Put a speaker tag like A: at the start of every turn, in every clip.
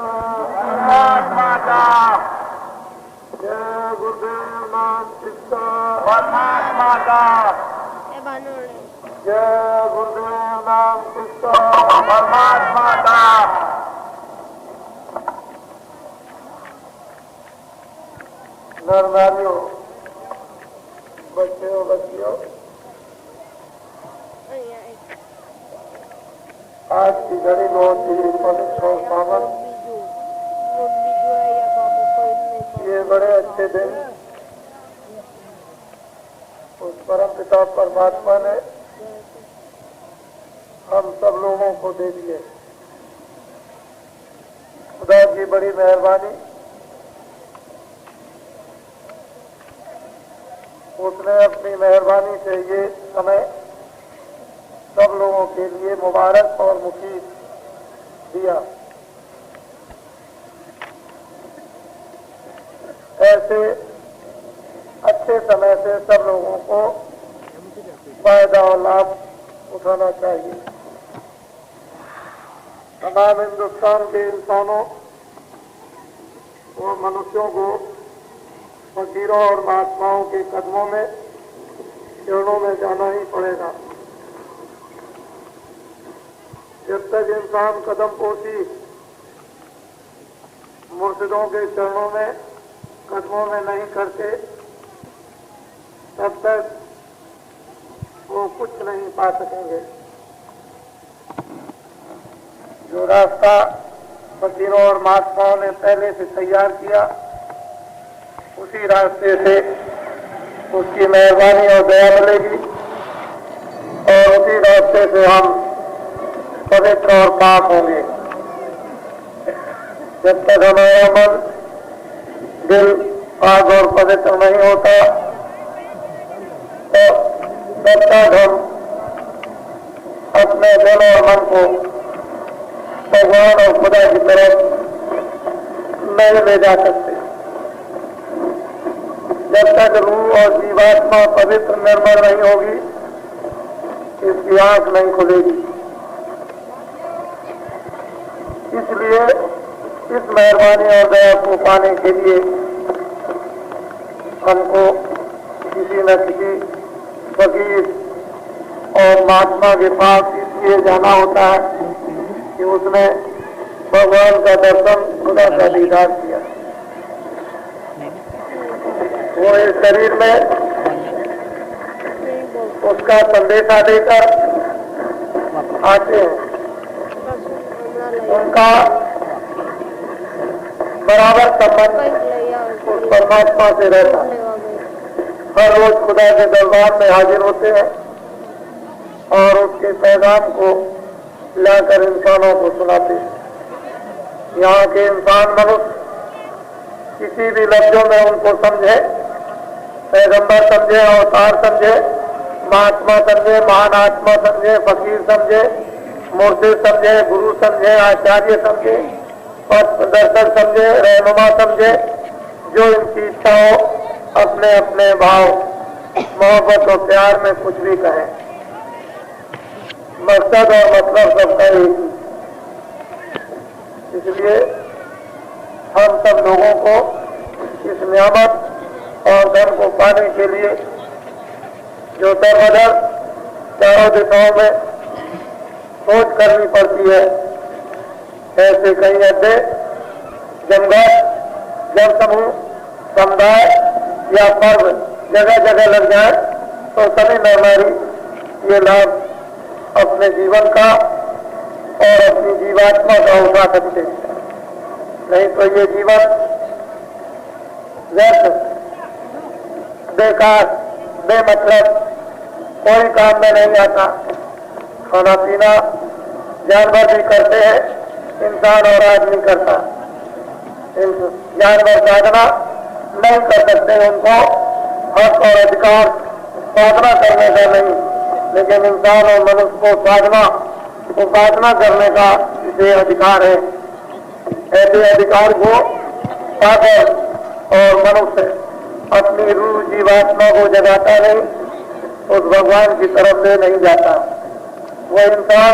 A: परमात्मा का जय गुरुदेव नाम किसका परमात्मा का जय गुरुदेव नाम किसका परमात्मा का। नर नारियों, बच्चों बच्चियों, आज की घड़ी बहुत ही पवित्र और पावन, ये बड़े अच्छे दिन उस परम पिता परमात्मा ने हम सब लोगों को दे दिए। खुदा की बड़ी मेहरबानी, उसने अपनी मेहरबानी से ये समय सब लोगों के लिए मुबारक और मुफीद दिया। ऐसे अच्छे समय से सब लोगों को फायदा और लाभ उठाना चाहिए। तमाम हिंदुस्तान के इंसानों और मनुष्यों को फकीरों और महात्माओं के कदमों में चरणों में जाना ही पड़ेगा। जब तक इंसान कदम पोशी मुर्शिदों के चरणों में कदमों में नहीं करते, तब तक वो कुछ नहीं पा सकेंगे। जो रास्ता फकीरों और महात्माओं ने पहले से तैयार किया, उसी रास्ते से उसकी मेहरबानी और दया मिलेगी और उसी रास्ते से हम पवित्र और पाक होंगे। जब तक हमारा मन दिल पाक और पवित्र नहीं होता, तो तब तक हम अपने दिल और मन को भगवान और खुदा की तरफ नहीं ले जा सकते। जब तक रूह और जीवात्मा पवित्र निर्मल नहीं होगी, इसकी आंख नहीं खुलेगी। इसलिए इस मेहरबानी और दया को पाने के लिए हमको किसी न किसी फकीर और महात्मा के पास इसलिए जाना होता है कि उसने भगवान का दर्शन, खुदा का दीदार किया। वो इस शरीर में उसका संदेशा देकर आते हैं। उनका बराबर संबंध उस परमात्मा से रहता है। हर रोज खुदा के दरबार में हाजिर होते हैं और उसके पैगाम को लाकर इंसानों को सुनाते हैं। यहाँ के इंसान मनुष्य किसी भी लफ्जों में उनको समझे, पैगंबर समझे, अवतार समझे, महात्मा समझे, महान आत्मा समझे, फकीर समझे, मुर्शिद समझे, गुरु समझे, आचार्य समझे, पथ प्रदर्शक समझे, रहनुमा समझे, जो इनकी इच्छा हो, अपने अपने भाव, मोहब्बत और प्यार में कुछ भी कहें, मकसद और मतलब सबका एक ही। इसलिए हम सब लोगों को इस नियामत और धन को पाने के लिए जो दरबदर चारों दिशाओं में सोच करनी पड़ती है, ऐसे कई अड्डे, जमघट, जनसमूह, समुदाय या पर्व जगह जगह लग जाए तो सभी नर नारी ये लाभ अपने जीवन का और अपनी जीवात्मा का उठा सकते हैं। नहीं तो ये जीवन व्यर्थ, बेकार, बेमतलब, कोई काम में नहीं आता। खाना पीना जानवर भी करते हैं, इंसान और आदमी करता। जानवर साधना नहीं कर सकते, उनको हक और अधिकार साधना करने का नहीं, लेकिन इंसान और मनुष्य को साधना उपासना करने का इसे अधिकार है। ऐसे अधिकार को पाकर और मनुष्य अपनी रूह जीवात्मा को जगाता नहीं, उस भगवान की तरफ से नहीं जाता। वो इंसान,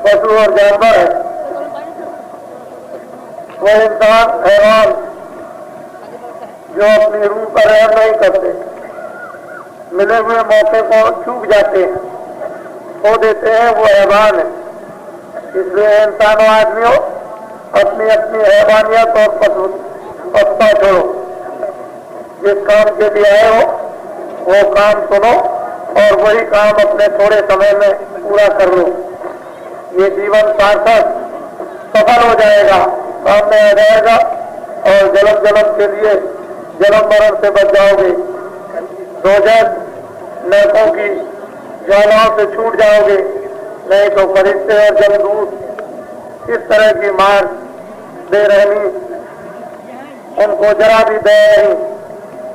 A: पशु और जानवर है, वो इंसान हैवान जो अपनी रूह पर रहम नहीं करते, मिले हुए मौके को चूक जाते हैं, खो देते हैं, वो हैवान है। इसलिए इंसानों आदमियों अपनी अपनी हैवानियत और पछता छोड़ो। जिस काम के लिए आए हो वो काम सुनो और वही काम अपने थोड़े समय में पूरा कर लो। ये जीवन सार्थक सफल हो जाएगा, सामने आ जाएगा और जन्म जन्म के लिए जन्म मरण से बच जाओगे। दोजख नरकों की ज्वालाओं से छूट जाओगे। नहीं तो फरिश्ते और जमदूत इस तरह की मार दे रहनी, उनको जरा भी दे नहीं,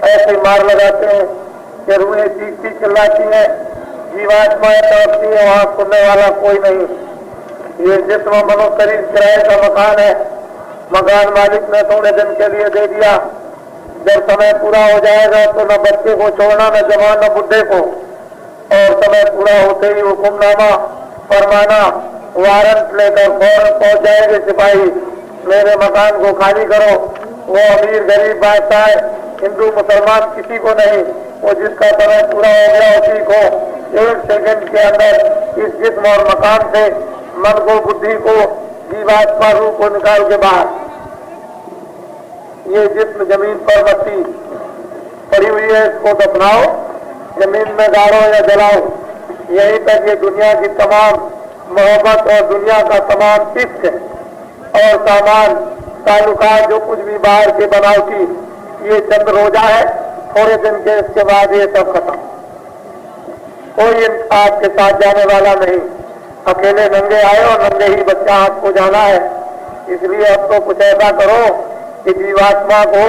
A: ऐसी मार लगाते हैं कि रूहें चीखती चिल्लाती हैं, जीवात्माएं तड़पती हैं, वहां सुनने वाला कोई नहीं। ये जिस्म मनो शरीर किराए का मकान है, मकान मालिक ने थोड़े दिन के लिए दे दिया। जब समय पूरा हो जाएगा तो न बच्चे को छोड़ना, न जवान न बुढ़े को, और समय पूरा होते ही हुक्मनामा फरमाना, वारंट लेकर फौरन पहुंच जाएंगे सिपाही, मेरे मकान को खाली करो। वो अमीर गरीब बादशाह हिंदू मुसलमान किसी को नहीं, वो जिसका समय पूरा हो गया उसी को 1 सेकंड के अंदर इस जिस्म और मकान से मन को, बुद्धि को, जीवात्मा रूह को निकाल के बाहर। ये जिस्म जमीन पर मट्टी पड़ी हुई है, इसको दफनाओ, जमीन में गाड़ो या जलाओ। यहीं तक ये दुनिया की तमाम मोहब्बत और दुनिया का तमाम इश्क और सामान ताल्लुकात जो कुछ भी बाहर के बनावटी, ये चंद रोजा है, थोड़े दिन के इसके बाद ये सब खत्म। कोई आपके साथ जाने वाला नहीं, अकेले नंगे आए और नंगे ही बच्चा आपको जाना है। इसलिए अब तो कुछ ऐसा करो कि जीवात्मा को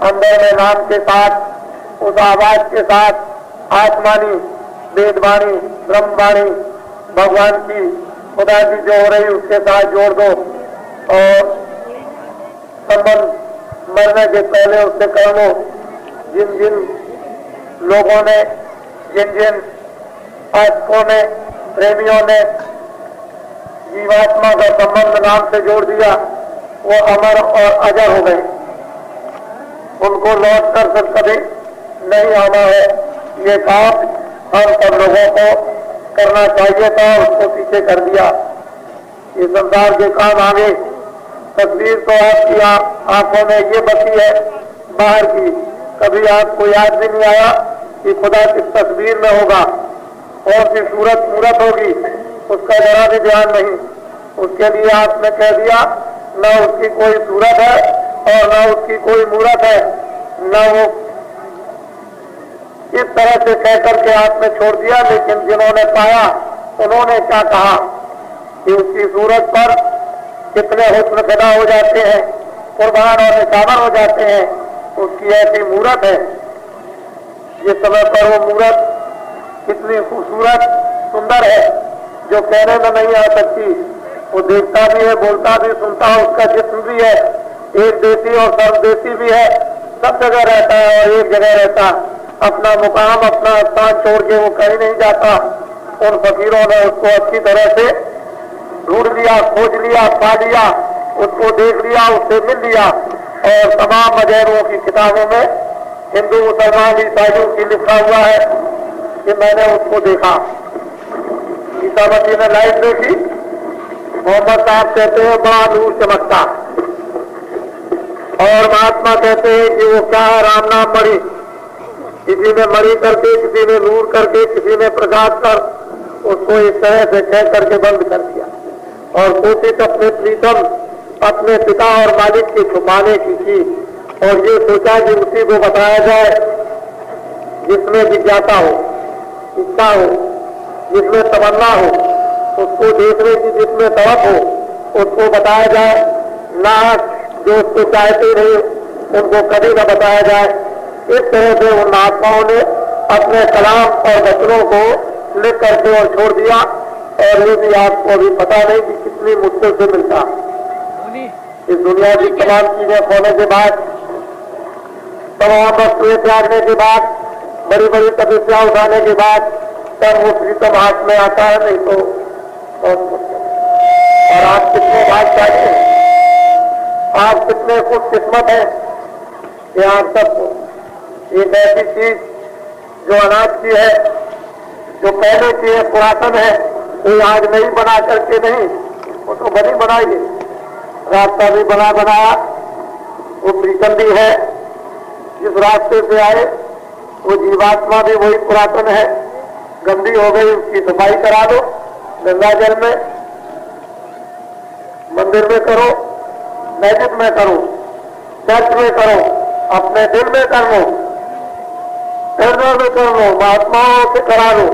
A: अंदर में नाम के साथ, उस आवाज के साथ, आत्मानी, वेदवाणी, ब्रह्मवाणी, भगवान की, खुदा की जो हो रही उसके साथ जोड़ दो और संबंध मरने के पहले उससे कर लो। जिन जिन लोगों ने, जिन जिन आशिकों ने, प्रेमियों ने जीवात्मा का संबंध नाम से जोड़ दिया, वो अमर और अजर हो गए। उनको लौट कर सब कभी नहीं आना है। ये काम हम सब लोगों को करना चाहिए था, उसको पीछे कर दिया। ये संसार के काम आगे, तस्वीर तो आपकी आंखों में ये बसी है बाहर की, कभी आपको याद भी नहीं आया कि खुदा किस तस्वीर में होगा, कौन सी सूरत मूरत होगी, उसका जरा भी ध्यान नहीं। उसके लिए आपने कह दिया न उसकी कोई सूरत है और न उसकी कोई मूरत है, न वो, इस तरह से कह करके आपने छोड़ दिया। लेकिन जिन्होंने पाया उन्होंने क्या कहा कि उसकी सूरत पर कितने हुस्न फिदा हो जाते हैं, कुर्बान और निशावर हो जाते हैं। उसकी ऐसी मूरत है, जिस समय पर वो मूरत कितनी खूबसूरत सुंदर है जो कहने में नहीं आ सकती। वो देखता भी है, बोलता भी, सुनता है, उसका जिस्म भी है, एक देशी और सर्वदेशी भी है, सब जगह रहता है और एक जगह रहता। अपना मुकाम, अपना स्थान छोड़ के वो कहीं नहीं जाता। उन फकीरों ने उसको अच्छी तरह से ढूंढ लिया, खोज लिया, पा लिया, उसको देख लिया, उससे मिल लिया। और तमाम मजहबों की किताबों में, हिंदू मुसलमान ईसाइयों की लिखा हुआ है कि मैंने उसको देखा। ईसा मसीह ने लाइट देखी, मोहम्मद साहब कहते हैं बड़ा नूर चमकता, और महात्मा कहते हैं कि वो क्या है, राम नाम मणि, किसी ने मणि करके, किसी ने नूर करके, किसी ने प्रकाश कर, उसको इस तरह से कह करके बंद कर दिया और कोशिश अपने प्रीतम, अपने पिता और मालिक की छुपाने की थी। और ये सोचा कि उसी को बताया जाए जिसमें जिज्ञासा हो, इच्छा हो, जिसमें तमन्ना हो, उसको देखने की जिसमें तड़प हो, उसको बताया जाए। ना जो उसको चाहते नहीं उनको कभी न बताया जाए। इस तरह से उन महात्माओं ने अपने कलाम और वचनों को लिख करके और छोड़ दिया। और ये भी आपको अभी पता नहीं कि कितनी मुश्किल से मिलता। इस दुनिया की तमाम चीजें खोने के बाद, तमाम वस्तुएं त्यागने के बाद, बड़ी बड़ी तपस्या उठाने के बाद तब वो प्रीतम हाथ में आता है, नहीं तो बहुत मुश्किल। और आप कितने भाग्यशाली हैं, आप कितने खुशकिस्मत हैं कि आप सबको एक ऐसी चीज जो अनाज की है, जो पहले की है, पुरातन है, कोई आज नहीं बना करके नहीं, वो तो बनी बनाई है। रास्ता भी बना बनाया, वो प्रीतंदी है। जिस रास्ते से आए वो जीवात्मा भी वही पुरातन है, गंदी हो गई, उसकी सफाई करा दो गंगा जल में, मंदिर में करो, मस्जिद में करो, चर्च में करो, अपने दिल में कर लो, हृदय में कर लो, महात्माओं से करा लो,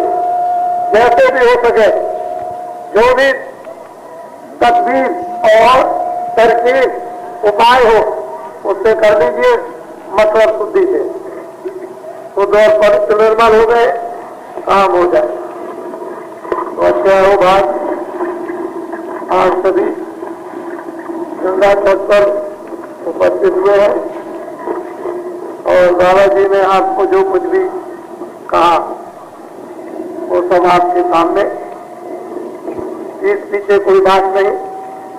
A: जैसे भी हो सके। जो भी तदबीर और तरकीब उपाय हो उससे कर लीजिए, मतलब शुद्धि से, तो दो पवित्र निर्मल हो गए, काम हो जाए। तो अच्छा हो बात, आज सभी गंगा तट पर उपस्थित हुए हैं और बाबा जी ने आपको जो कुछ भी कहा वो सब आपके सामने, इस पीछे कोई बात नहीं,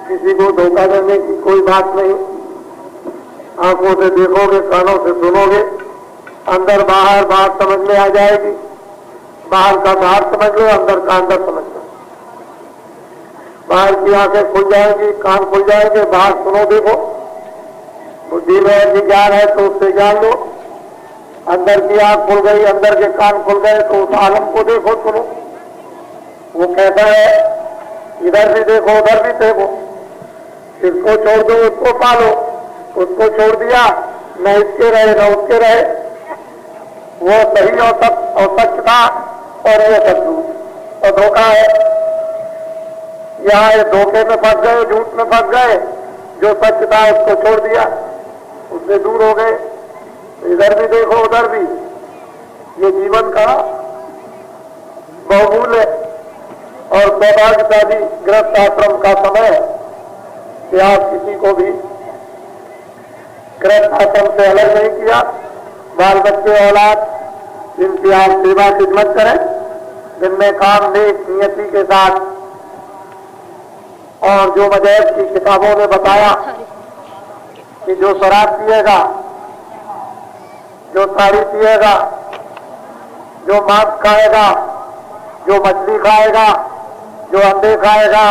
A: किसी को धोखा देने की कोई बात नहीं। आंखों से देखोगे, कानों से सुनोगे, अंदर बाहर बात समझ में आ जाएगी, बाहर का बाहर समझ लो, अंदर का अंदर समझ लो। बाहर की आंखें खुल जाएंगी, कान खुल जाएंगे, बाहर सुनो देखो, बुद्धि में यदि ज्ञान है तो उससे जान लो। अंदर की आंख खुल गई, अंदर के कान खुल गए तो उस आलम को देखो, सुनो। वो कहता है इधर भी देखो, उधर भी देखो, इसको छोड़ दो, उसको पालो, उसको छोड़ दिया, न इसके रहे न उसके रहे। वो सही और सच था और ये सच और धोखा है। यहाँ धोखे में फंस गए, झूठ में फंस गए, जो सच था उसको छोड़ दिया, उससे दूर हो गए। इधर भी देखो, उधर भी। ये जीवन का बहुमूल्य और सौभाग्यशाली गृहस्थ आश्रम का समय है कि आप किसी को भी गृहस्थ आश्रम से अलग नहीं किया। बाल बच्चे औलाद, इनकी आप सेवा खिदमत करें, दिन में काम नेक नियति के साथ। और जो मजहब की किताबों ने बताया कि जो शराब पिएगा, जो ताड़ी पिएगा, जो मांस खाएगा, जो मछली खाएगा, जो अंडे खाएगा,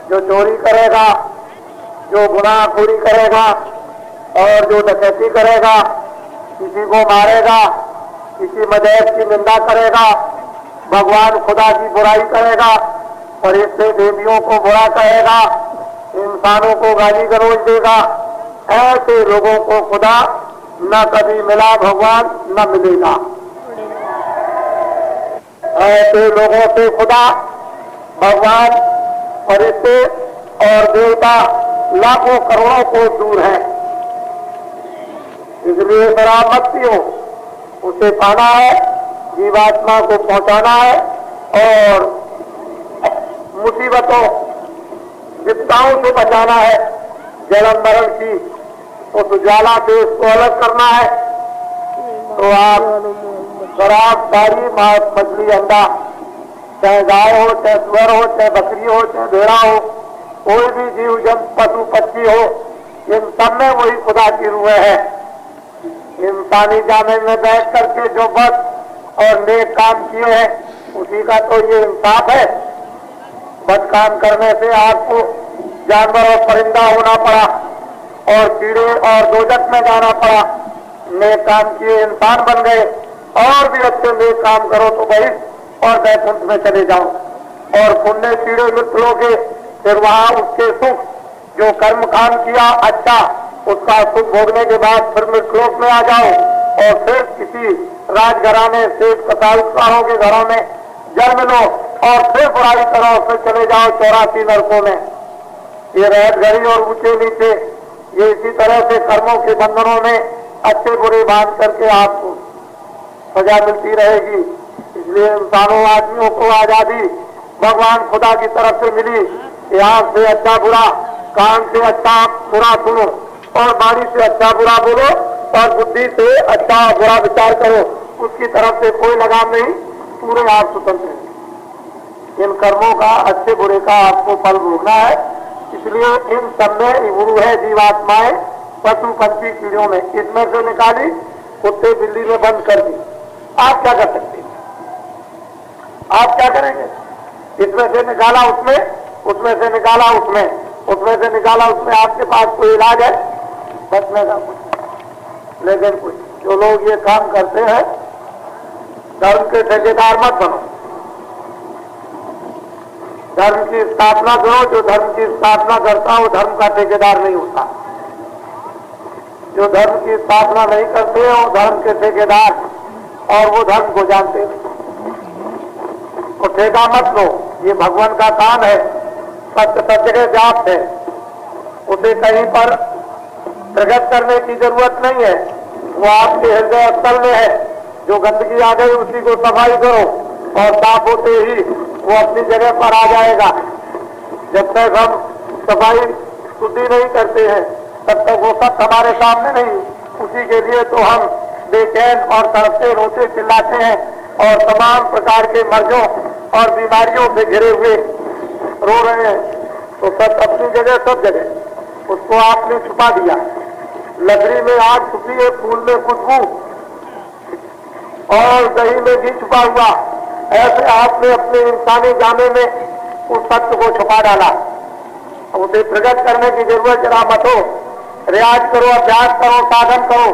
A: जो चोरी करेगा, जो गुनाहखोरी करेगा और जो डकैती करेगा, किसी को मारेगा, किसी मजहब की निंदा करेगा, भगवान खुदा की बुराई करेगा, फरिश्ते देवियों को बुरा कहेगा, इंसानों को गाली गलौज देगा, ऐसे लोगों को खुदा न कभी मिला, भगवान न मिलेगा। ऐसे लोगों से खुदा, भगवान, फरिश्ते और देवता लाखों करोड़ों को दूर है। इसलिए शराब मत पियो, उसे पाना है, जीवात्मा को पहुंचाना है और मुसीबतों विपदाओं से बचाना है। जन्म मरण की उस ज्वाला से उसको अलग करना है। तो आप शराब, ताड़ी, मांस, मछली, अंडा, चाहे गाय हो, चाहे सुअर हो, चाहे बकरी हो, चाहे भेड़ा हो, कोई भी जीव जंतु पशु पक्षी हो, इन सब में वही खुदा की रूह है। इंसानी जाने में बैठ करके जो बद और नेक काम किए हैं, उसी का तो ये इंसाफ है। बद काम करने से आपको जानवर और परिंदा होना पड़ा और कीड़े और दोजख में जाना पड़ा। नेक काम किए इंसान बन गए, और भी अच्छे नेक काम करो तो भाई और वैकुंठ में चले जाओ और पुण्य कीड़े मित्रोगे, फिर वहां उसके सुख, जो कर्म काम किया अच्छा, उसका सुख भोगने के बाद फिर मृतलोक में आ जाओ और फिर किसी राजघराने से कसाईकारों के घरों में जन्म लो और फिर बुराई करो, फिर चले जाओ 84 नरकों में। ये रहत घड़ी और ऊंचे नीचे, ये इसी तरह से कर्मों के बंधनों में अच्छे बुरे बांध करके आपको सजा मिलती रहेगी। इसलिए इंसानों आदमियों को आजादी भगवान खुदा की तरफ से मिली कि आंख से अच्छा बुरा, कान से अच्छा बुरा सुनो और वाणी से अच्छा बुरा बोलो और बुद्धि से अच्छा बुरा विचार करो। उसकी तरफ से कोई लगाम नहीं, पूरे आप स्वतंत्र हैं। इन कर्मों का, अच्छे बुरे का आपको फल भोगना है इसलिए इन सब में गुरु है जीवात्माएं पशु पंछी कीड़ों में, इसमें से निकाली कुत्ते बिल्ली में बंद कर दी। आप क्या कर सकते हैं? आप क्या करेंगे? इसमें से निकाला उसमें, उसमें से निकाला उसमें, उसमें से निकाला उसमें। आपके पास कोई इलाज है बचने का? कुछ लेकिन कुछ जो लोग ये काम करते हैं, धर्म के ठेकेदार मत बनो, धर्म की स्थापना करो। जो धर्म की स्थापना करता वो धर्म का ठेकेदार नहीं होता। जो धर्म की स्थापना नहीं करते वो धर्म के ठेकेदार, और वो धर्म को जानते नहीं। तो ठेका मत लो, ये भगवान का काम है, सत्य सत्य के जाप है, उसे कहीं पर प्रकट करने की जरूरत नहीं है, वो आपके हृदय स्थल में है। जो गंदगी आ गई उसी को सफाई करो, और साफ होते ही वो अपनी जगह पर आ जाएगा। जब तक हम सफाई शुद्धि नहीं करते हैं तब तक वो सब हमारे सामने नहीं। उसी के लिए तो हम बेचैन और तड़पते रोते चिल्लाते हैं, और तमाम प्रकार के मर्जों और बीमारियों से घिरे हुए रो रहे हैं। तो सब अपनी जगह, सब जगह उसको आपने छुपा दिया। लकड़ी में आग छुपी है, फूल में खुशबू, और दही में घी छुपा हुआ। ऐसे आपने अपने इंसानी जामे में उस सत्य को छुपा डाला। उसे प्रकट करने की जरूरत जरा मत हो। रियाज करो, अभ्यास करो, साधन करो,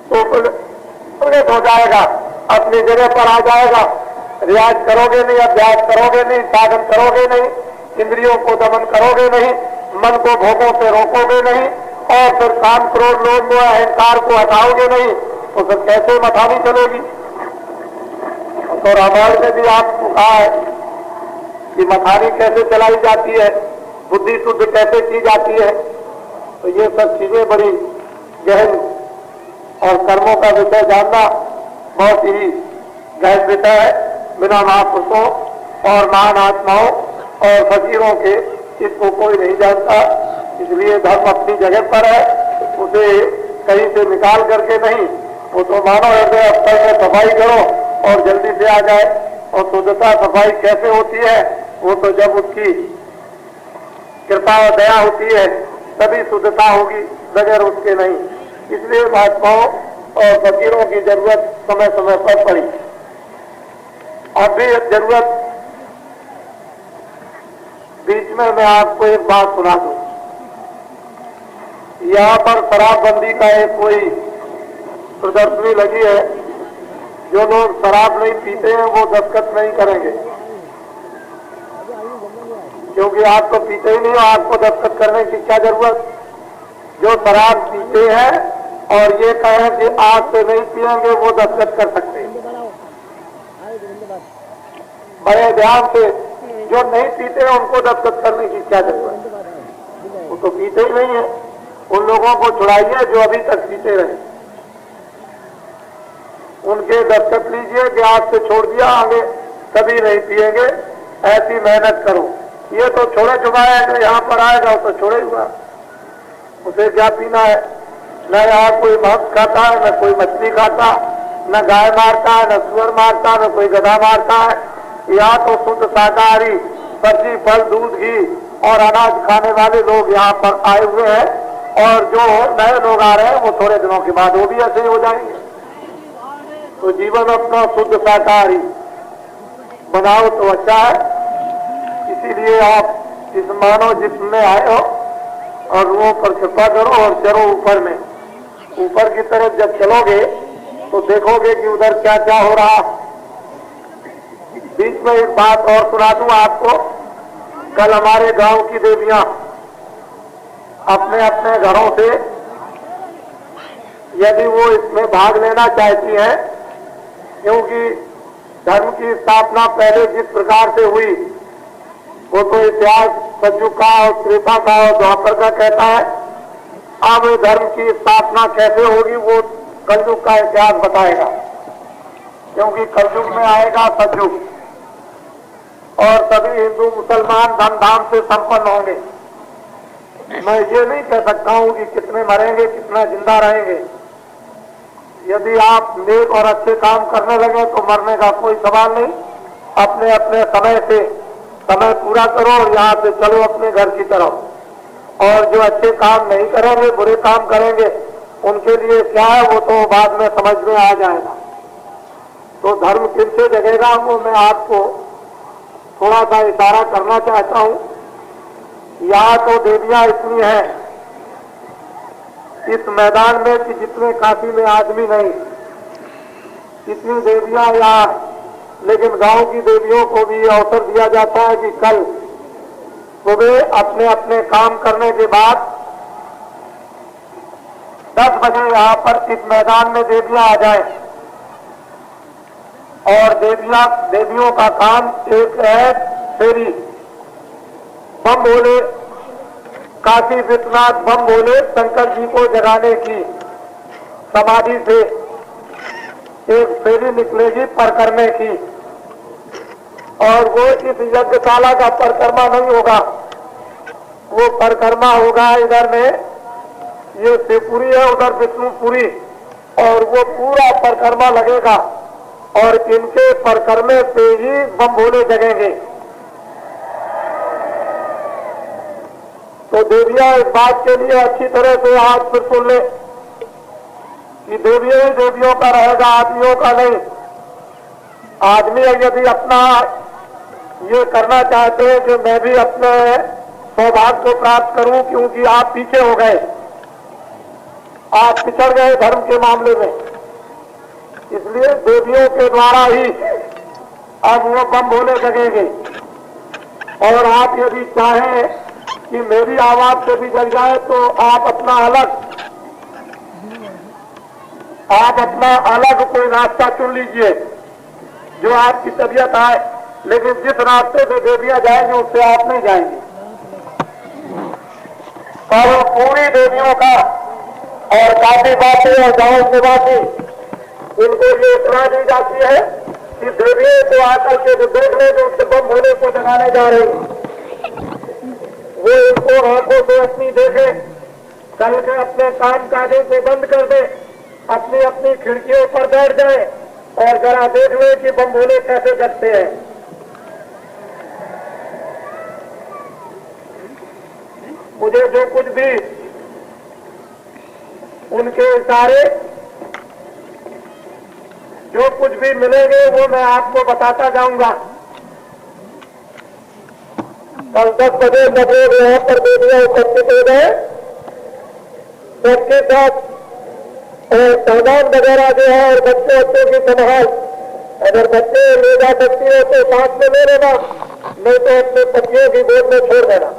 A: तो प्रकट हो जाएगा, अपनी जगह पर आ जाएगा। रियाज करोगे नहीं, अभ्यास करोगे नहीं, साधन करोगे नहीं, इंद्रियों को दमन करोगे नहीं, मन को भोगों से रोकोगे नहीं, और फिर काम, क्रोध, लोभ, अहंकार को हटाओगे नहीं, तो फिर कैसे मथानी चलेगी? तो रामायण में भी आपको कहा है कि मथानी कैसे चलाई जाती है, बुद्धि शुद्ध कैसे की जाती है। तो ये सब चीजें बड़ी गहन, और कर्मों का विषय जानना बहुत ही गहन विषय है। बिना महापुरुषों और महान आत्माओं और फकीरों के इसको कोई नहीं जानता। इसलिए धर्म अपनी जगह पर है, उसे कहीं से निकाल करके नहीं। वो तो मानव हृदय स्तर में सफाई करो और जल्दी से आ जाए। और शुद्धता सफाई कैसे होती है? वो तो जब उसकी कृपा और दया होती है तभी शुद्धता होगी, बगैर उसके नहीं। इसलिए महात्माओं और फकीरों की जरूरत समय समय पर पड़ी। अब भी जरूरत, बीच में मैं आपको एक बात सुना दूं। यहाँ पर शराबबंदी का एक कोई प्रदर्शनी लगी है। जो लोग शराब नहीं पीते हैं वो दस्तखत नहीं करेंगे, क्योंकि आप तो पीते ही नहीं हो, आपको दस्तखत करने की क्या जरूरत? जो शराब पीते हैं और ये कहें कि आज से नहीं पिएंगे, वो दस्तखत कर सकते हैं बड़े ध्यान से। जो नहीं पीते हैं उनको दस्तखत करने की क्या जरूरत? वो तो पीते ही नहीं है। उन लोगों को छुड़ाइए जो अभी तक पीते रहे, उनके दस्तखत लीजिए कि आज से छोड़ दिया, आगे कभी नहीं पिएंगे, ऐसी मेहनत करो। ये तो छोड़े छुपाए जो यहाँ पर आएगा वो तो छोड़े हुआ, उसे क्या पीना है? न यहाँ कोई मांस खाता है, न कोई मछली खाता, न गाय मारता है, न सुअर मारता, न कोई गधा मारता है। यहाँ तो शुद्ध शाकाहारी सब्जी, फल, दूध, घी और अनाज खाने वाले लोग यहाँ पर आए हुए हैं। और जो नए लोग आ रहे हैं वो थोड़े दिनों के बाद वो भी ऐसे ही हो जाएंगे। तो जीवन अपना शुद्ध शाकाहारी बनाओ तो अच्छा है। इसीलिए आप इस मानव जिस्म में आए हो और रूहों पर कृपा करो और चलो ऊपर में। ऊपर की तरफ जब चलोगे तो देखोगे कि उधर क्या क्या हो रहा। बीच में एक बात और सुना दूं आपको। कल हमारे गांव की देवियां अपने अपने घरों से, यदि वो इसमें भाग लेना चाहती हैं, क्योंकि धर्म की स्थापना पहले जिस प्रकार से हुई वो तो इतिहास सतयुग का और त्रेता का और द्वापर का कहता है। अब धर्म की स्थापना कैसे होगी वो कलयुग का इतिहास बताएगा, क्योंकि कलयुग में आएगा सतयुग और सभी हिंदू मुसलमान धूमधाम से संपन्न होंगे। मैं ये नहीं कह सकता हूं कि कितने मरेंगे कितना जिंदा रहेंगे। यदि आप नेक और अच्छे काम करने लगे तो मरने का कोई सवाल नहीं। अपने अपने समय से समय पूरा करो और यहाँ से चलो अपने घर की तरफ। और जो अच्छे काम नहीं करेंगे, बुरे काम करेंगे, उनके लिए क्या है वो तो बाद में समझ में आ जाएगा। तो धर्म किन से जगेगा वो मैं आपको थोड़ा सा इशारा करना चाहता हूं। यहाँ तो देवियां इतनी हैं इस मैदान में कि जितने काशी में आदमी नहीं, इतनी देवियां यहाँ। लेकिन गांव की देवियों को भी अवसर दिया जाता है कि कल सुबह अपने अपने काम करने के बाद 10 बजे यहाँ पर इस मैदान में देवियां आ जाए। और देवियों का काम एक है फेरी, बम भोले काशी विश्वनाथ बम भोले शंकर जी को जगाने की समाधि से एक फेरी निकलेगी परिक्रमा की। और वो इस यज्ञशाला का परिक्रमा नहीं होगा, वो परिक्रमा होगा इधर में, ये शिवपुरी है उधर विष्णुपुरी, और वो पूरा परिक्रमा लगेगा और इनके परिक्रमे से ही बम भोले जगेंगे। तो देवियां इस बात के लिए अच्छी तरह से हाथ फिर सुन ले कि देवियों ही देवियों का रहेगा, आदमियों का नहीं। आदमी यदि अपना ये करना चाहते हैं कि मैं भी अपने सौभाग्य को प्राप्त करूं, क्योंकि आप पीछे हो गए, आप पिछड़ गए धर्म के मामले में, इसलिए देवियों के द्वारा ही अब वो बम भोले जगेंगे। और आप यदि चाहें कि मेरी आवाज से भी जग जाए तो आप अपना अलग कोई रास्ता चुन लीजिए जो आपकी तबीयत आए, लेकिन जिस रास्ते से देवियां जाएंगे उससे आप नहीं जाएंगे। और पूरी देवियों का और काफी बातें और गांव निवासी उनको ये इतना दी जाती है कि देवियों को आकर के जो देख ले जो उससे बम भोले को जगाने जा रहे हैं, वो इनको आंखों से अपनी देखे, कल के अपने काम काजों को बंद कर दे, अपनी अपनी खिड़कियों पर बैठ जाए और जरा देख ले कि बम भोले कैसे जगते हैं। मुझे जो कुछ भी उनके इशारे जो कुछ भी मिलेंगे वो मैं आपको बताता जाऊंगा। कल 10 बजे लगभग यहाँ पर देवियां उपस्थित हो गए, सबके साथ और सामान वगैरह जो है और बच्चों की संभाल, अगर बच्चे ले जा सकती हो तो साथ में ले लेना, नहीं तो अपने पतियों की गोद में छोड़ देना,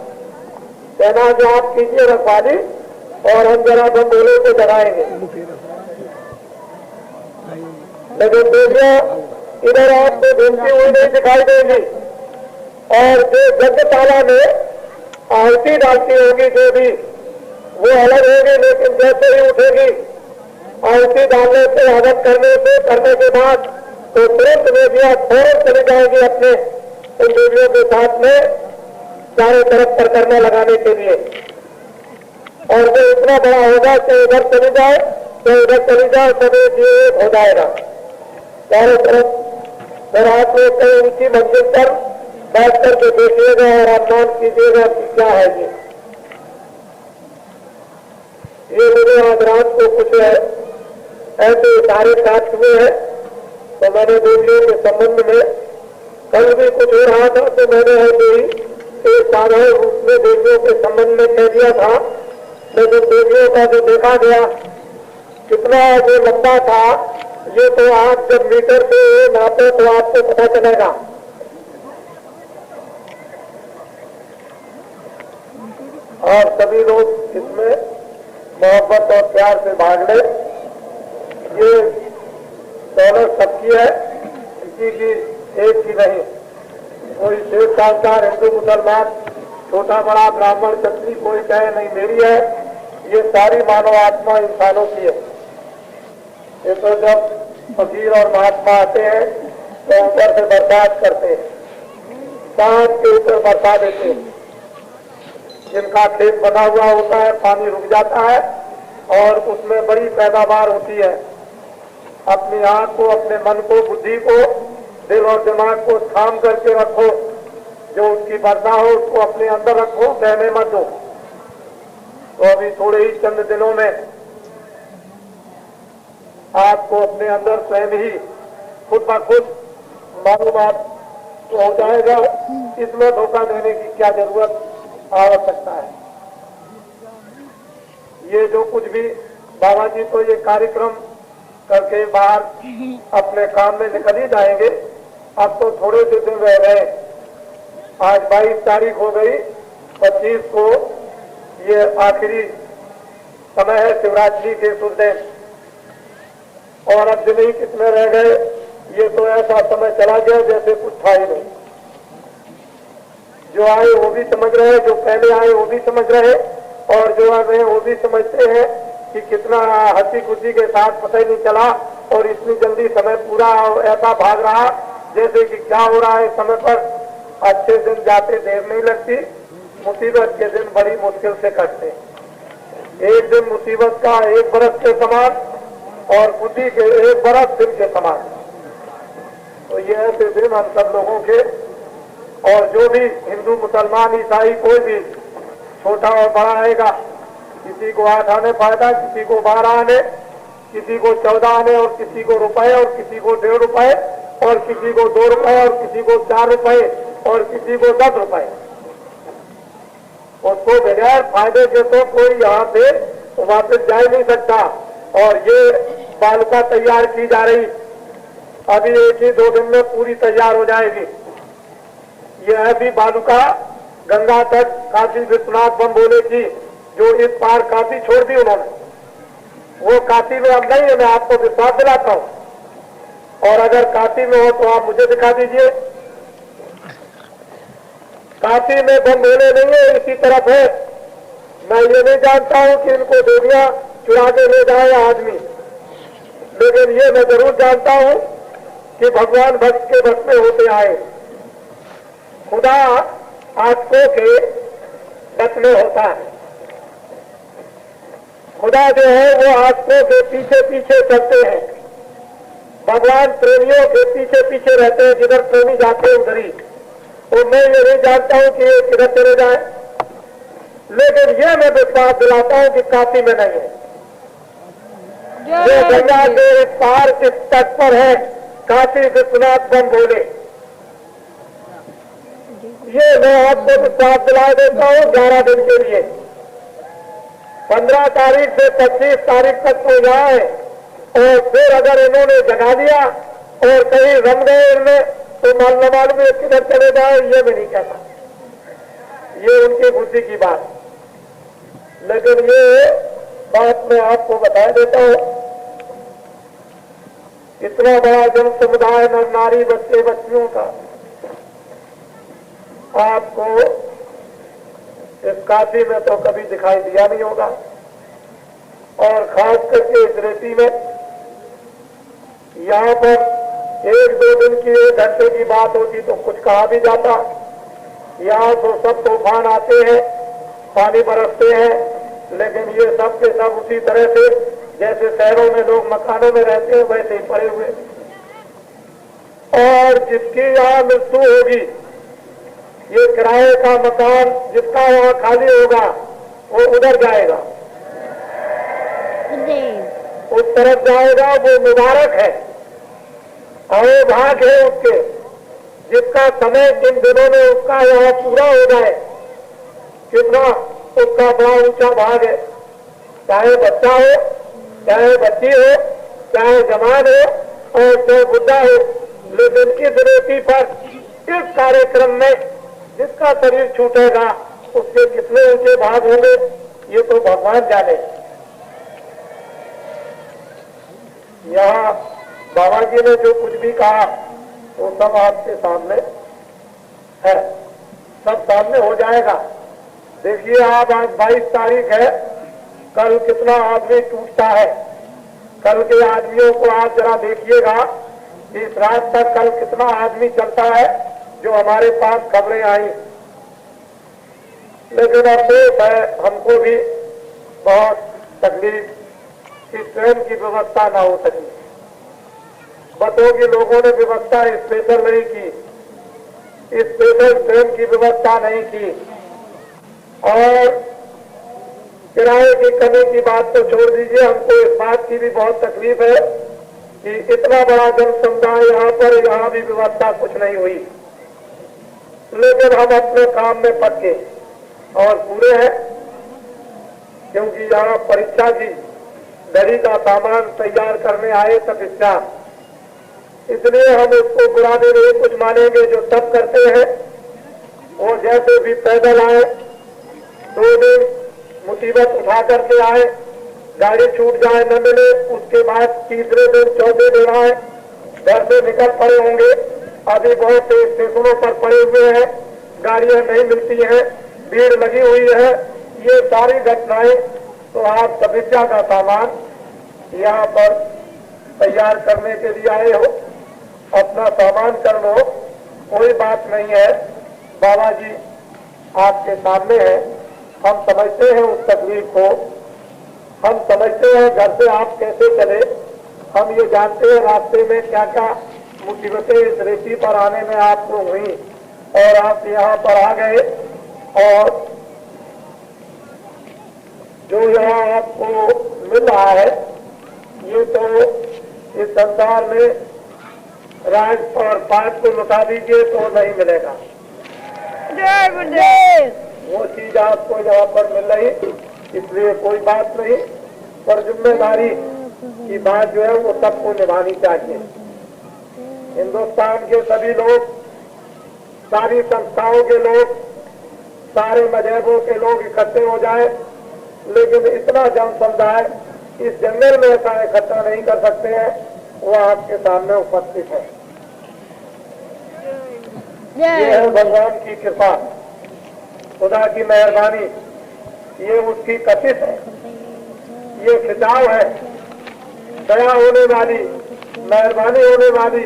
A: कहना जो आप कीजिए रखवाली और हम जरा बम भोले को जगाएंगे। लेकिन देवियां इधर आपको घूमती हुई नहीं दिखाई देंगी। और जो यज्ञशाला में आहुति डालती होगी जो भी, वो अलग होगी, लेकिन जैसे ही उठेगी आहुति डालने से, हवन करने के बाद तो तुरंत देवियां फौरन चली जाएगी अपने उन देवियों के साथ में चारों तरफ परिक्रमा लगाने के लिए। और जो इतना बड़ा होगा कि उधर चली जाए तो उधर चली जाए, सभी जीव हो जाएगा चारों तरफ। फिर आप लोग कहीं ऊंची मंजिल पर बैठ करके देखिएगा और अनुमान कीजिएगा कि क्या है ये मुझे आज रात को कुछ ऐसे इशारे प्राप्त हुए हैं। तो मैंने देवियों के संबंध में कल भी कुछ हो रहा था तो मैंने ऐसे ही एक साधारण रूप में देवियों के संबंध में कह दिया था। लेकिन देवियों का जो देखा गया कितना जो लंबा था, ये तो आप जब मीटर से नापे तो आपको पता चलेगा। और सभी लोग इसमें मोहब्बत और प्यार से भाग ले। ये दौलत सबकी है, किसी की एक की नहीं। कोई शेख साहूकार, हिंदू मुसलमान, छोटा बड़ा ब्राह्मण क्षत्रिय कोई कहे नहीं मेरी है, ये सारी मानव आत्मा इंसानों की है। ये तो जब फकीर और महात्मा आते हैं तो ऊपर से बर्दाश्त करते हैं, सांप के ऊपर बरसा देते हैं। जिनका खेत बना हुआ होता है, पानी रुक जाता है और उसमें बड़ी पैदावार होती है। अपनी आंख को, अपने मन को, बुद्धि को, दिल और दिमाग को थाम करके रखो, जो उसकी वर्षा हो उसको अपने अंदर रखो, बहने मत दो। तो अभी थोड़े ही चंद दिनों में आपको अपने अंदर स्वयं ही खुद ब खुद मालूमात हो जाएगा। इसमें धोखा देने की क्या जरूरत आवश्यकता है। ये जो कुछ भी बाबा जी तो ये कार्यक्रम करके बाहर अपने काम में निकल ही जाएंगे। अब तो थोड़े से दिन रह गए। आज 22 तारीख हो गई, 25 को ये आखिरी समय है शिवरात्रि के शुभ दिन, और अब दिन ही कितने रह गए। ये तो ऐसा समय चला गया जैसे कुछ था ही नहीं। जो आए वो भी समझ रहे, जो पहले आए वो भी समझ रहे, और जो आ गए वो भी समझते हैं कि कितना हंसी खुशी के साथ पता ही नहीं चला, और इतनी जल्दी समय पूरा ऐसा भाग रहा जैसे कि क्या हो रहा है समय पर। अच्छे दिन जाते देर नहीं लगती, मुसीबत के दिन बड़ी मुश्किल से कटते। एक दिन मुसीबत का 1 बरस के समान, और खुशी के 1 बरस दिन के समान। तो ये ऐसे दिन हम सब लोगों के, और जो भी हिंदू मुसलमान ईसाई कोई भी छोटा और बड़ा आएगा, किसी को 8 आने फायदा, किसी को 12 आने, किसी को 14 आने, और किसी को रुपए, और किसी को 1.5 रुपए, और किसी को 2 रुपए, और किसी को 4 रुपए, और किसी को 10 रुपए। उसको बगैर फायदे के तो कोई यहाँ से वापस जा ही नहीं सकता। और ये बालुका तैयार की जा रही, अभी 1 ही 2 दिन में पूरी तैयार हो जाएगी। ये है भी बालुका गंगा तट काशी विश्वनाथ बम बोले की, जो इस पार काशी छोड़ दी उन्होंने, वो काशी में अब नहीं है। मैं आपको विश्वास दिलाता हूं। और अगर काशी में हो तो आप मुझे दिखा दीजिए। काशी में बम बोले नहीं है, इसी तरफ है। मैं ये नहीं जानता हूं कि इनको देवियां चुरा के ले जाए आदमी, लेकिन ये मैं जरूर जानता हूं कि भगवान भक्त के बस में होते आए। खुदा आंखों के बस में होता है। खुदा जो है वो आंखों के पीछे पीछे चलते हैं। भगवान प्रेमियों के पीछे पीछे रहते हैं, जिधर प्रेमी जाते हैं उधर ही। तो मैं ये नहीं जानता हूं कि ये किधर चले जाए, लेकिन ये मैं विश्वास दिलाता हूं कि काशी में नहीं है। ये गंगा के इस पार इस तट पर है काशी विश्वनाथ बम बोले। ये मैं आपको विश्वास दिला देता हूं 11 दिन के लिए। 15 तारीख से 25 तारीख तक तो यहाँ है, और फिर अगर इन्होंने जगा दिया और कहीं रम गए इनमें, तो मालूम में किधर चले जाए ये मैं नहीं कहता। ये उनकी बुद्धि की बात। लेकिन ये बात मैं आपको बता देता हूं, इतना बड़ा जन समुदाय नर नारी बच्चे बच्चियों का आपको इस काशी में तो कभी दिखाई दिया नहीं होगा। और खास करके इस रेती में यहाँ पर 1-2 दिन की 1 घंटे की बात होती तो कुछ कहा भी जाता। यहाँ तो सब तूफान आते हैं, पानी बरसते हैं, लेकिन ये सब के सब उसी तरह से जैसे शहरों में लोग मकानों में रहते हैं वैसे ही पड़े हुए। और जिसकी यहाँ मृत्यु होगी, ये किराए का मकान जिसका वहाँ खाली होगा वो उधर जाएगा, उस तरफ जाएगा, वो मुबारक है, और भाग है उसके जिसका समय इन दिनों में उसका यहाँ पूरा हो जाए। कितना उसका बड़ा ऊंचा भाग है, चाहे बच्चा हो, चाहे बच्ची हो, चाहे जवान हो, और चाहे बुढ़ा हो। लेकिन इस रेती पर इस कार्यक्रम में जिसका शरीर छूटेगा उसके कितने ऊंचे भाग होंगे ये तो भगवान जाने। यहाँ बाबा जी ने जो कुछ भी कहा वो सब आपके सामने है, सब सामने हो जाएगा। देखिए आप आज 22 तारीख है, कल कितना आदमी टूटता है। कल के आदमियों को आप जरा देखिएगा, इस रात तक कल कितना आदमी चलता है, जो हमारे पास खबरें आई। लेकिन अफसोस है हमको भी बहुत तकलीफ कि ट्रेन की व्यवस्था ना हो सकी। बतों की लोगों ने व्यवस्था स्पेशल नहीं की, स्पेशल ट्रेन की व्यवस्था नहीं की। और किराए की कमी की बात तो छोड़ दीजिए, हमको इस बात की भी बहुत तकलीफ है कि इतना बड़ा जन समुदाय यहाँ पर, यहाँ भी व्यवस्था कुछ नहीं हुई। लेकिन हम अपने काम में पक्के और पूरे हैं, क्योंकि यहाँ परीक्षा की घड़ी का सामान तैयार करने आए तपस्या, इसलिए हम उसको बुराने नहीं कुछ मानेंगे। जो सब करते हैं वो जैसे भी पैदल आए, 2 दिन मुसीबत उठा करके आए, गाड़ी छूट जाए न मिले, उसके बाद तीसरे दिन चौथे दिन आए, घर से निकल पड़े होंगे। अभी बहुत से स्टेशनों पर पड़े हुए हैं, गाड़ियां नहीं मिलती हैं, भीड़ लगी हुई है। ये सारी घटनाएं तो आप तपस्या का सामान यहाँ पर तैयार करने के लिए आए हो, अपना सामान कर लो, कोई बात नहीं है। बाबा जी आपके सामने है, हम समझते हैं उस तकलीफ को, हम समझते हैं घर से आप कैसे चले, हम ये जानते हैं रास्ते में क्या क्या मुसीबतें इस रेती पर आने में आपको हुई और आप यहाँ पर आ गए। और जो यहाँ आपको मिल रहा है ये तो इस संसार में राज और पाप को लुटा दीजिए तो नहीं मिलेगा।
B: जय गुरुदेव।
A: वो चीज आपको यहाँ पर मिल रही, इसलिए कोई बात नहीं, पर जिम्मेदारी की बात जो है वो सबको निभानी चाहिए। हिंदुस्तान के सभी लोग, सारी संस्थाओं के लोग, सारे मजहबों के लोग इकट्ठे हो जाए, लेकिन इतना जन समुदाय इस जंगल में ऐसा इकट्ठा नहीं कर सकते हैं, वो आपके सामने उपस्थित है। ये है भगवान की कृपा, खुदा की मेहरबानी, ये उसकी कशिश है, ये खिंचाव है, दया होने वाली, मेहरबानी होने वाली,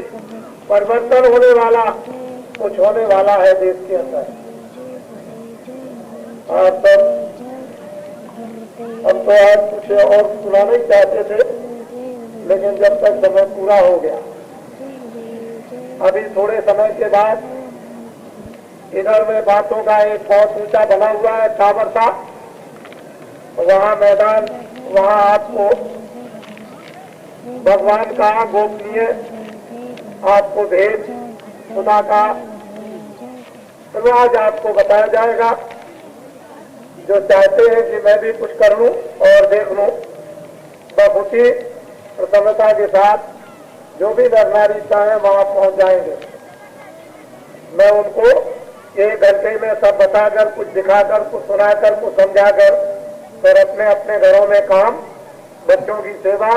A: परिवर्तन होने वाला, कुछ होने वाला है देश के अंदर। आप सब हम तो आज कुछ और सुनाना ही चाहते थे, लेकिन जब तक समय पूरा हो गया, अभी थोड़े समय के बाद इधर में बातों का एक बहुत ऊंचा बना हुआ है टावर सा, वहाँ मैदान, वहाँ आपको भगवान का गोपनीय आपको भेद खुदा का आज आपको बताया जाएगा। जो चाहते हैं कि मैं भी कुछ कर लूं और देख लूं, बस उसी प्रसन्नता के साथ जो भी नर नारी चाहे वहां पहुंच जाएंगे। मैं उनको 1 घंटे में सब बताकर, कुछ दिखाकर, कुछ सुनाकर, कुछ समझाकर, फिर अपने अपने घरों में काम, बच्चों की सेवा,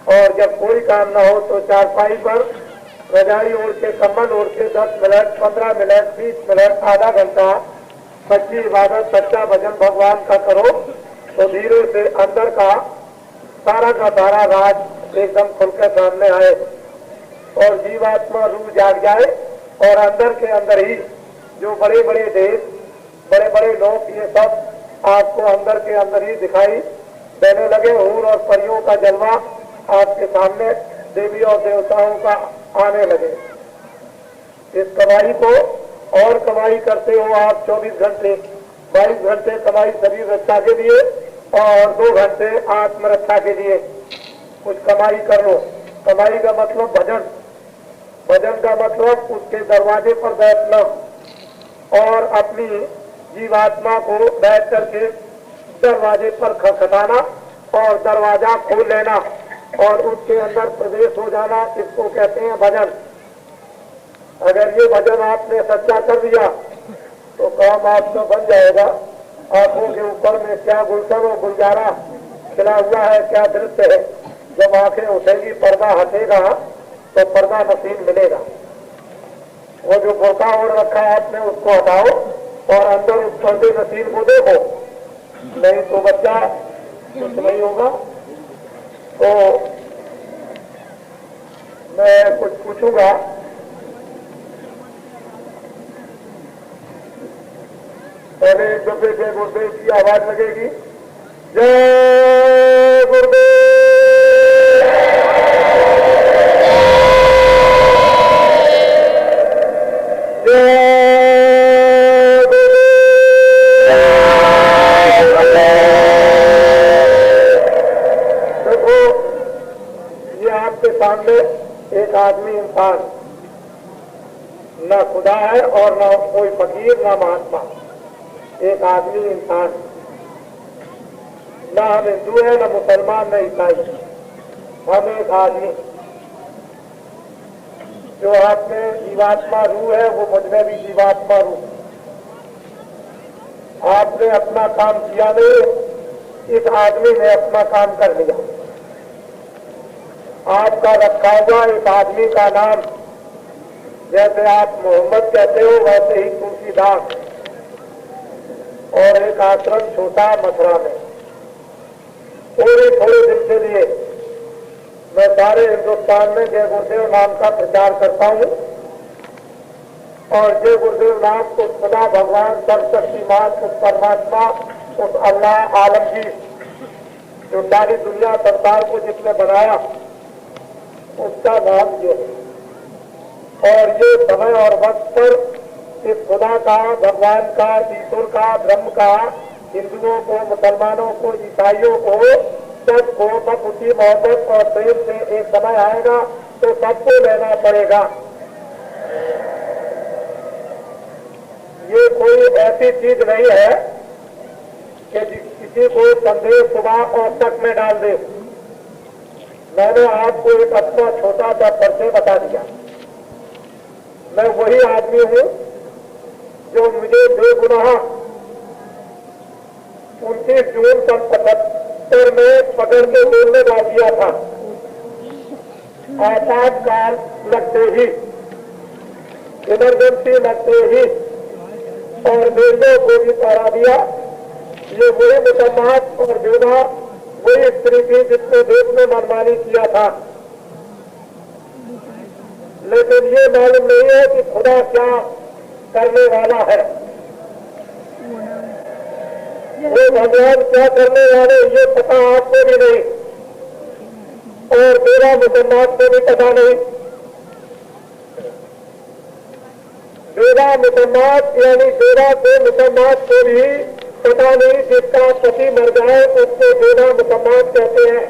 A: और जब कोई काम न हो तो चारपाई पर रजाई ओढ़ के, कम्बल ओढ़ के 10 मिनट, 15 मिनट, 20 मिनट, आधा घंटा सच्ची इबादत, सच्चा भजन भगवान का करो, तो धीरे से अंदर का सारा राज एकदम खुलकर सामने आए और जीवात्मा रूह जाग जाए, और अंदर के अंदर ही जो बड़े बड़े देश, बड़े बड़े लोग, ये सब आपको अंदर के अंदर ही दिखाई देने लगे। हूर और परियों का जलवा आपके सामने, देवी और देवताओं का आने लगे। इस कमाई को और कमाई करते हो आप 24 घंटे, 22 घंटे कमाई शरीर रक्षा के लिए और 2 घंटे आत्मरक्षा के लिए कुछ कमाई कर लो। कमाई का मतलब भजन, भजन का मतलब उसके दरवाजे पर बैठना और अपनी जीवात्मा को बैठ करके दरवाजे पर खटखटाना और दरवाजा खोल लेना और उसके अंदर प्रवेश हो जाना, इसको कहते हैं भजन। अगर ये भजन आपने सच्चा कर दिया तो काम आपका बन जाएगा। आंखों के ऊपर में क्या गुलशन और गुलजारा खिला हुआ है, क्या दृश्य है। जब आंखें उठेगी, पर्दा हटेगा तो पर्दा नसीब मिलेगा। वो जो बोका ओढ़ रखा है आपने, उसको हटाओ और अंदर उस पर्दे नसीब को देखो, नहीं तो बच्चा कुछ नहीं होगा। तो मैं कुछ पूछूंगा, पहले एक दफे जय गुरुदेव की आवाज लगेगी। जय गुरुदेव, जय सामने एक आदमी इंसान, न खुदा है और न कोई फकीर न महात्मा, एक आदमी इंसान, न हम हिंदू है न मुसलमान न ईसाई, हम एक आदमी। जो आप में जीवात्मा रूह है वो मुझ में भी जीवात्मा रूह। आपने अपना काम किया नहीं, इस आदमी ने अपना काम कर लिया। आपका रखा हुआ एक आदमी का नाम, जैसे आप मोहम्मद कहते हो वैसे ही तुलसीदास, और एक आश्रम छोटा मथुरा में। थोड़े दिन के लिए मैं सारे हिंदुस्तान में जय गुरुदेव नाम का प्रचार करता हूँ, और जय गुरुदेव नाम उस खुदा भगवान सर्वशक्तिमान, उस परमात्मा, उस अल्लाह आलमगीर जो सारी दुनिया संसार को जिसने बनाया, उसका नाम ये है। और ये समय और वक्त पर इस खुदा का, भगवान का, ईश्वर का, ब्रह्म का हिंदुओं को, मुसलमानों को, ईसाइयों को, सबको सब उसी मोहब्बत और प्रेम से एक समय आएगा तो सबको लेना पड़ेगा। ये कोई ऐसी चीज नहीं है कि किसी को संदेह सुबह और तक में डाल दे। मैंने आपको एक अपना छोटा सा परिचय बता दिया। मैं वही आदमी हूँ जो मुझे बेगुनाह 29 जून 1975 में पकड़ के जेल में डाल दिया था। आपातकाल लगते ही, इमरजेंसी लगते ही, और बेटों को भी पढ़ा दिया। ये वही मुसलमान और बेवा वही स्त्री थी जिसने देश में मनमानी किया था। लेकिन ये मालूम नहीं है कि खुदा क्या करने वाला है, वो भगवान क्या करने वाले ये पता आपको भी नहीं, और मेरा मुसलमान को भी पता नहीं। बेरा मुसलमान यानी बेरा को मुसलमान को भी पता नहीं, जिसका पति मर जाए उसको बेरा मुसलमान कहते हैं।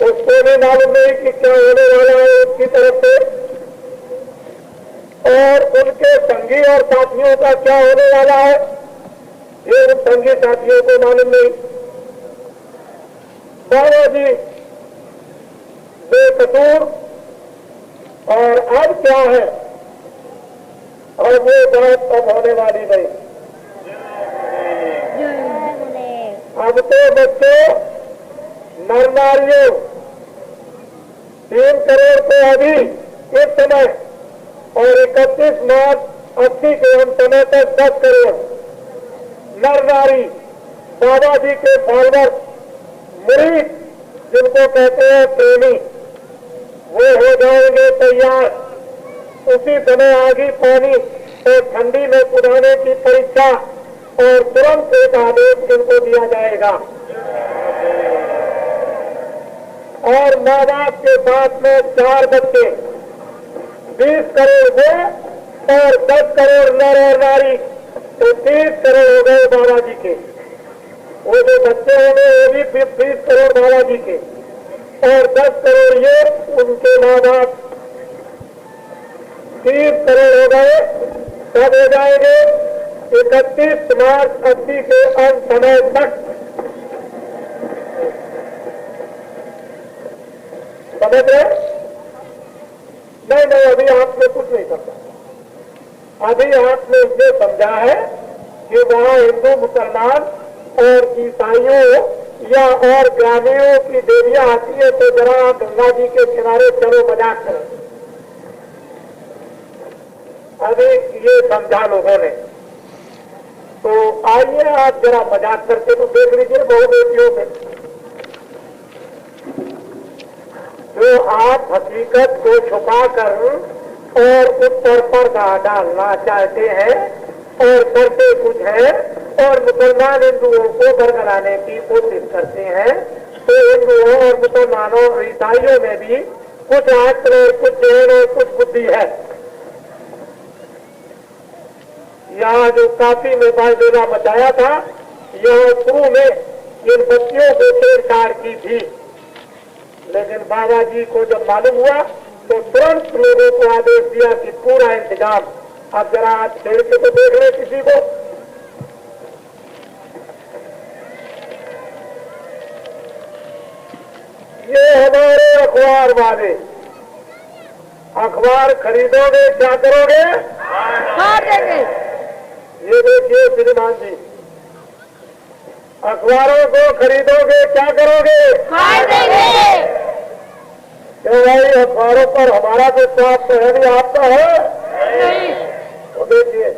A: उसको भी मालूम नहीं कि क्या होने वाला है उसकी तरफ से, और उनके संगी और साथियों का क्या होने वाला है ये उन संगी साथियों को मालूम नहीं। बाबा जी बेकसूर, और अब क्या है, और वो बात अब होने वाली नहीं। अब तो बच्चों नर नारियों 3 करोड़ को अभी इस समय, और 31 मार्च 80 के हम समय तक 10 करोड़ नर नारी बाबा जी के फॉलोअर, मुरीद जिनको कहते हैं प्रेमी, वो हो जाएंगे तैयार। उसी समय आगे पानी और ठंडी में कुदाने की परीक्षा, और तुरंत एक आदेश इनको दिया जाएगा। और माँ बाप के साथ में 4 बच्चे, 20 करोड़ वो और 10 करोड़ नर और नारी, तो 30 करोड़ हो गए बाबा जी के। वो जो बच्चे होंगे वो भी 20 करोड़ बाबा जी के, और 10 करोड़ ये उनके माँ बाप, 30 करोड़ हो गए। कब हो जाएंगे? 31 मार्च 80 के अंत समय तक। समझ रहे? नहीं, अभी आपने कुछ नहीं समझा। अभी आपने ये समझा है कि वहाँ हिंदू, मुसलमान और ईसाइयों या और ग्रामीणों की देवियां आती है, तो जरा गंगा जी के किनारे चलो मजाक करें। अभी ये समझा लोगों ने, तो आइए आप जरा मजाक करके तो देख लीजिए बहु बेटियों से, जो आप हकीकत को छुपा कर और उस पर डालना चाहते हैं और करते कुछ है, और मुसलमान हिंदुओं को बरगलाने की कोशिश करते हैं, तो हिंदुओं और मुसलमानों और ईसाइयों में भी कुछ आत्म, कुछ चैन और कुछ बुद्धि है। यहाँ जो काफी नेपाल डेरा मचाया था, यहाँ शुरू में इन बच्चियों को छेड़छाड़ की थी। लेकिन बाबा जी को जब मालूम हुआ तो तुरंत लोगों को आदेश दिया कि पूरा इंतजाम। अब जरा आज खेल के तो देख ले किसी को। ये हमारे अखबार वाले, अखबार खरीदोगे क्या करोगे?
B: फाड़ देंगे।
A: ये देखिए श्रीमान जी, अखबारों को खरीदोगे क्या करोगे?
B: फाड़ देंगे।
A: क्यों भाई, अखबारों पर हमारा विश्वास तो है नहीं, आपका है?
B: नहीं।
A: तो देखिए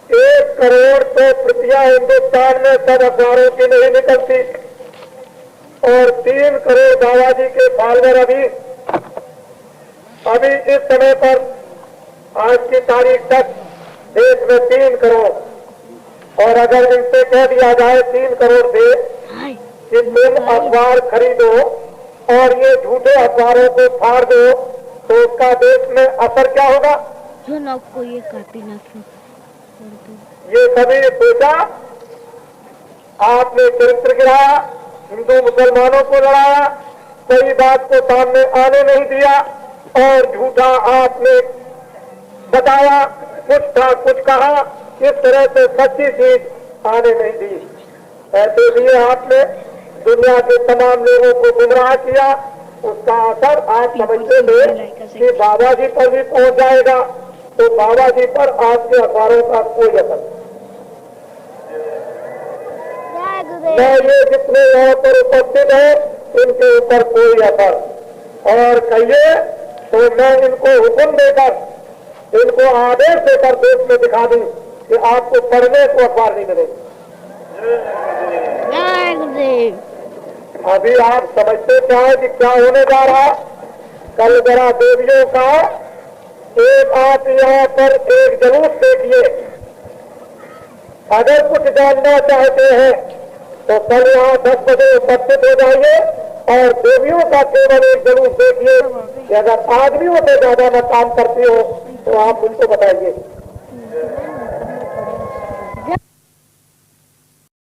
A: 1 करोड़ तो प्रतियां हिंदुस्तान में सब अखबारों की नहीं निकलती, और 3 करोड़ बाबा जी के फॉलोअर अभी इस समय पर आज की तारीख तक देश में 3 करोड़, और अगर इनसे कह दिया जाए 3 करोड़ से कि तुम अखबार खरीदो और ये झूठे अखबारों को फाड़ दो, तो उसका देश में असर क्या होगा?
B: जो ना आपको ये काटे ना क्यों?
A: ये कभी सोचा? आपने चरित्र गिराया, हिंदू मुसलमानों को लड़ाया, कोई बात को सामने आने नहीं दिया, और झूठा आपने बताया, कुछ था कुछ कहा, इस तरह से सच्ची चीज आने नहीं दी। ऐसे लिए आपने दुनिया के तमाम लोगों को गुमराह किया। उसका असर आप समझते थे कि बाबा जी पर भी पहुंच जाएगा, तो बाबा जी पर आपके अखबारों का कोई असर नहीं। ये जितने यहाँ पर उपस्थित हैं इनके ऊपर कोई असर, और कहिए तो मैं इनको हुक्म देकर, इनको आदेश देकर देश में दिखा दूं कि आपको पढ़ने को अखबार नहीं मिलेगा।
B: जय गुरुदेव।
A: अभी आप समझते क्या है कि क्या होने जा रहा? कल जरा देवियों का एक आप यहाँ पर एक जुलूस देखिए। अगर कुछ जानना चाहते हैं तो कल यहाँ 10 बजे उपस्थित हो जाइए, और देवियों का केवल एक जुलूस देखिए कि अगर आदमियों से ज्यादा मैं काम करती हूँ तो आप उनको बताइए।